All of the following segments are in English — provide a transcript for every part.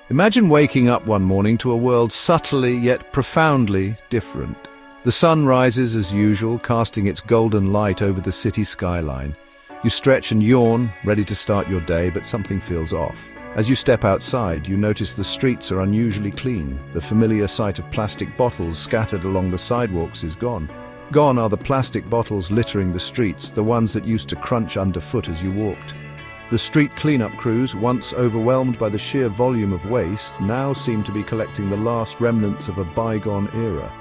Imagine waking up one morning to a world subtly yet profoundly different. The sun rises as usual, casting its golden light over the city skyline. You stretch and yawn, ready to start your day, but something feels off. As you step outside, you notice the streets are unusually clean. The familiar sight of plastic bottles scattered along the sidewalks is gone. Gone are the plastic bottles littering the streets, the ones that used to crunch underfoot as you walked. The street cleanup crews, once overwhelmed by the sheer volume of waste, now seem to be collecting the last remnants of a bygone era.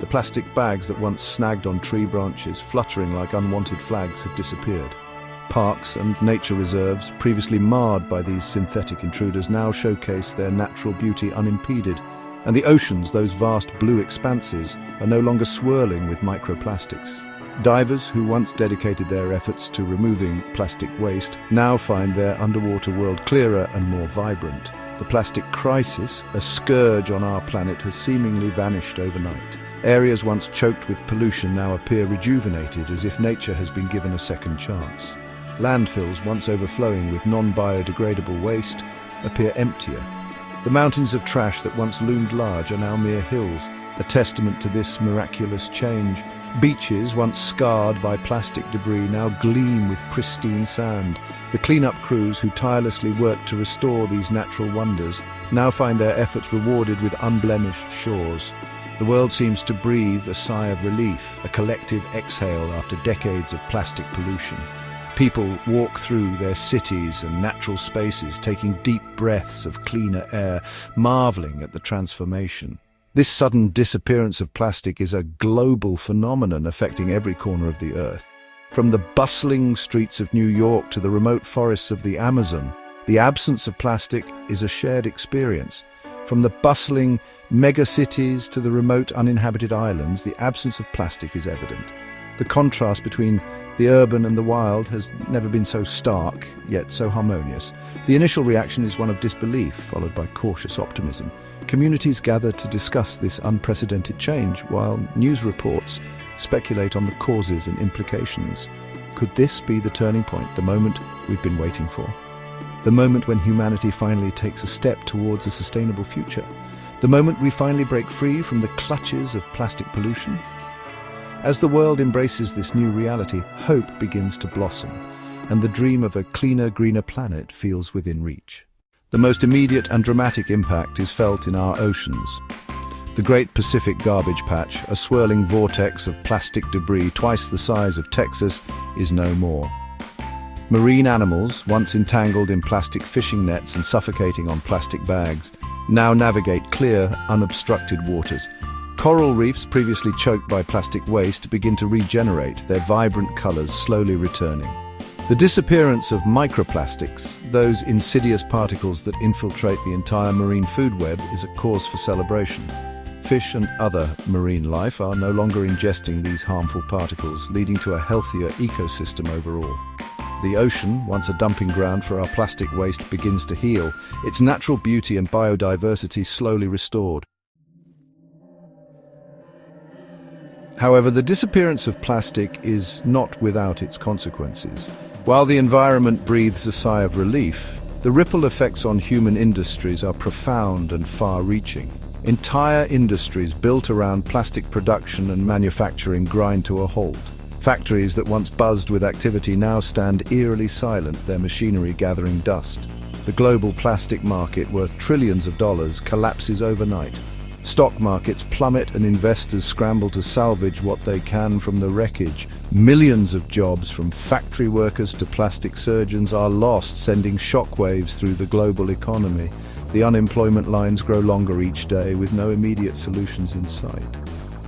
The plastic bags that once snagged on tree branches, fluttering like unwanted flags, have disappeared. Parks and nature reserves, previously marred by these synthetic intruders, now showcase their natural beauty unimpeded. And the oceans, those vast blue expanses, are no longer swirling with microplastics. Divers who once dedicated their efforts to removing plastic waste now find their underwater world clearer and more vibrant. The plastic crisis, a scourge on our planet, has seemingly vanished overnight. Areas once choked with pollution now appear rejuvenated, as if nature has been given a second chance. Landfills, once overflowing with non-biodegradable waste, appear emptier. The mountains of trash that once loomed large are now mere hills, a testament to this miraculous change. Beaches, once scarred by plastic debris, now gleam with pristine sand. The cleanup crews who tirelessly work to restore these natural wonders now find their efforts rewarded with unblemished shores. The world seems to breathe a sigh of relief, a collective exhale after decades of plastic pollution. People walk through their cities and natural spaces, taking deep breaths of cleaner air, marveling at the transformation. This sudden disappearance of plastic is a global phenomenon affecting every corner of the earth. From the bustling streets of New York to the remote forests of the Amazon, the absence of plastic is a shared experience. From the bustling megacities to the remote uninhabited islands, the absence of plastic is evident. The contrast between the urban and the wild has never been so stark, yet so harmonious. The initial reaction is one of disbelief, followed by cautious optimism. Communities gather to discuss this unprecedented change, while news reports speculate on the causes and implications. Could this be the turning point, the moment we've been waiting for? The moment when humanity finally takes a step towards a sustainable future? The moment we finally break free from the clutches of plastic pollution? As the world embraces this new reality, hope begins to blossom, and the dream of a cleaner, greener planet feels within reach. The most immediate and dramatic impact is felt in our oceans. The Great Pacific Garbage Patch, a swirling vortex of plastic debris twice the size of Texas, is no more. Marine animals, once entangled in plastic fishing nets and suffocating on plastic bags, now navigate clear, unobstructed waters. Coral reefs, previously choked by plastic waste, begin to regenerate, their vibrant colors slowly returning. The disappearance of microplastics, those insidious particles that infiltrate the entire marine food web, is a cause for celebration. Fish and other marine life are no longer ingesting these harmful particles, leading to a healthier ecosystem overall. The ocean, once a dumping ground for our plastic waste, begins to heal, its natural beauty and biodiversity slowly restored. However, the disappearance of plastic is not without its consequences. While the environment breathes a sigh of relief, the ripple effects on human industries are profound and far-reaching. Entire industries built around plastic production and manufacturing grind to a halt. Factories that once buzzed with activity now stand eerily silent, their machinery gathering dust. The global plastic market, worth trillions of dollars, collapses overnight. Stock markets plummet and investors scramble to salvage what they can from the wreckage. Millions of jobs, from factory workers to plastic surgeons, are lost, sending shockwaves through the global economy. The unemployment lines grow longer each day, with no immediate solutions in sight.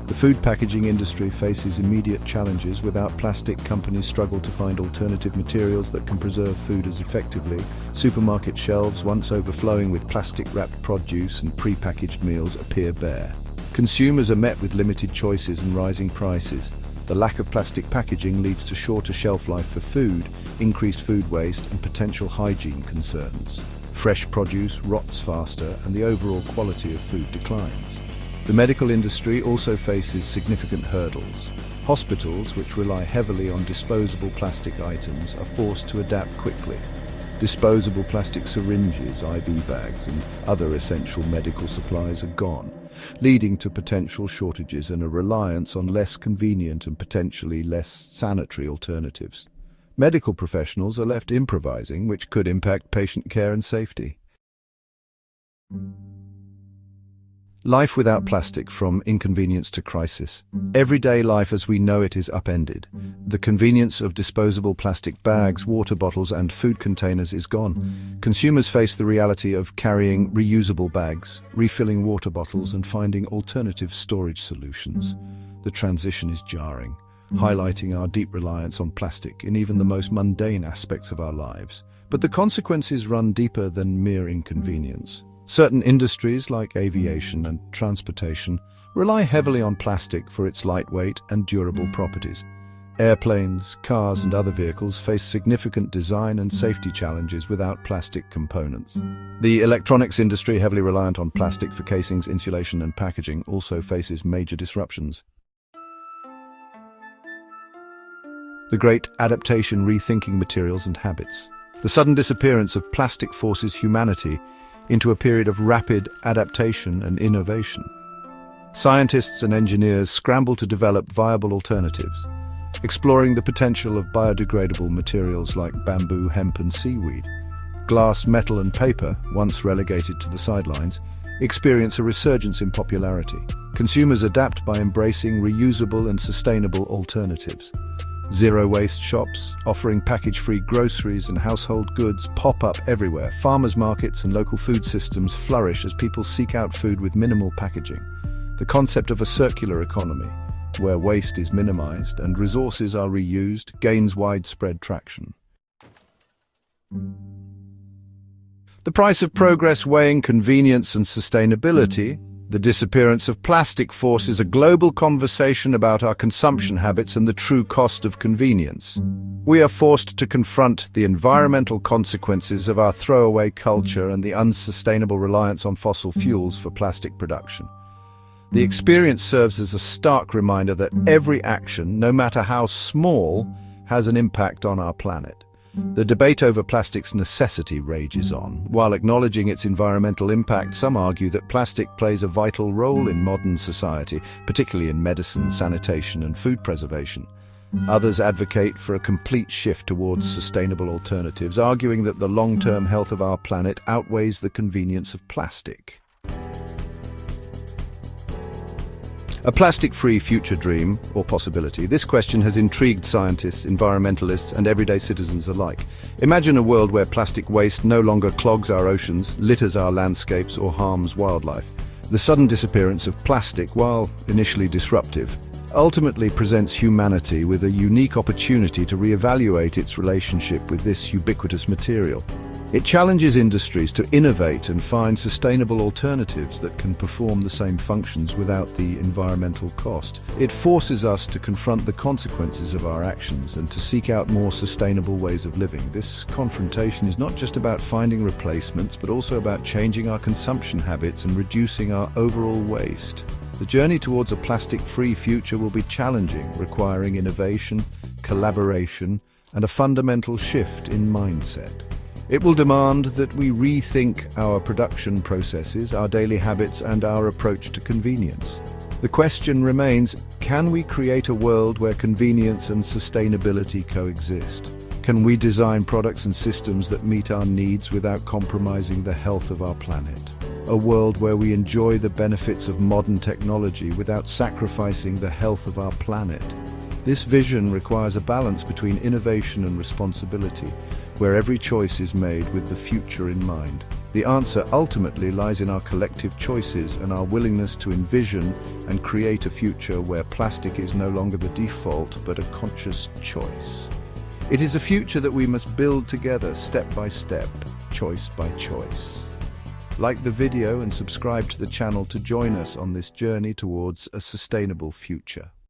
The food packaging industry faces immediate challenges. Without plastic, companies struggle to find alternative materials that can preserve food as effectively. Supermarket shelves, once overflowing with plastic-wrapped produce and pre-packaged meals, appear bare. Consumers are met with limited choices and rising prices. The lack of plastic packaging leads to shorter shelf life for food, increased food waste, and potential hygiene concerns. Fresh produce rots faster, and the overall quality of food declines. The medical industry also faces significant hurdles. Hospitals, which rely heavily on disposable plastic items, are forced to adapt quickly. Disposable plastic syringes, IV bags, and other essential medical supplies are gone, leading to potential shortages and a reliance on less convenient and potentially less sanitary alternatives. Medical professionals are left improvising, which could impact patient care and safety. Life without plastic, from inconvenience to crisis. Everyday life as we know it is upended. The convenience of disposable plastic bags, water bottles, and food containers is gone. Consumers face the reality of carrying reusable bags, refilling water bottles, and finding alternative storage solutions. The transition is jarring, highlighting our deep reliance on plastic in even the most mundane aspects of our lives. But the consequences run deeper than mere inconvenience. Certain industries, like aviation and transportation, rely heavily on plastic for its lightweight and durable properties. Airplanes, cars, and other vehicles face significant design and safety challenges without plastic components. The electronics industry, heavily reliant on plastic for casings, insulation, and packaging, also faces major disruptions. The Great Adaptation, rethinking materials and habits. The sudden disappearance of plastic forces humanity into a period of rapid adaptation and innovation. Scientists and engineers scramble to develop viable alternatives, exploring the potential of biodegradable materials like bamboo, hemp, and seaweed. Glass, metal, and paper, once relegated to the sidelines, experience a resurgence in popularity. Consumers adapt by embracing reusable and sustainable alternatives. Zero-waste shops, offering package-free groceries and household goods, pop up everywhere. Farmers markets and local food systems flourish as people seek out food with minimal packaging. The concept of a circular economy, where waste is minimized and resources are reused, gains widespread traction. The price of progress weighing convenience and sustainability. The disappearance of plastic forces a global conversation about our consumption habits and the true cost of convenience. We are forced to confront the environmental consequences of our throwaway culture and the unsustainable reliance on fossil fuels for plastic production. The experience serves as a stark reminder that every action, no matter how small, has an impact on our planet. The debate over plastic's necessity rages on. While acknowledging its environmental impact, some argue that plastic plays a vital role in modern society, particularly in medicine, sanitation, and food preservation. Others advocate for a complete shift towards sustainable alternatives, arguing that the long-term health of our planet outweighs the convenience of plastic. A plastic-free future dream, or possibility? This question has intrigued scientists, environmentalists, and everyday citizens alike. Imagine a world where plastic waste no longer clogs our oceans, litters our landscapes, or harms wildlife. The sudden disappearance of plastic, while initially disruptive, ultimately presents humanity with a unique opportunity to reevaluate its relationship with this ubiquitous material. It challenges industries to innovate and find sustainable alternatives that can perform the same functions without the environmental cost. It forces us to confront the consequences of our actions and to seek out more sustainable ways of living. This confrontation is not just about finding replacements, but also about changing our consumption habits and reducing our overall waste. The journey towards a plastic-free future will be challenging, requiring innovation, collaboration, and a fundamental shift in mindset. It will demand that we rethink our production processes, our daily habits, and our approach to convenience. The question remains, can we create a world where convenience and sustainability coexist? Can we design products and systems that meet our needs without compromising the health of our planet? A world where we enjoy the benefits of modern technology without sacrificing the health of our planet. This vision requires a balance between innovation and responsibility, where every choice is made with the future in mind. The answer ultimately lies in our collective choices and our willingness to envision and create a future where plastic is no longer the default, but a conscious choice. It is a future that we must build together, step by step, choice by choice. Like the video and subscribe to the channel to join us on this journey towards a sustainable future.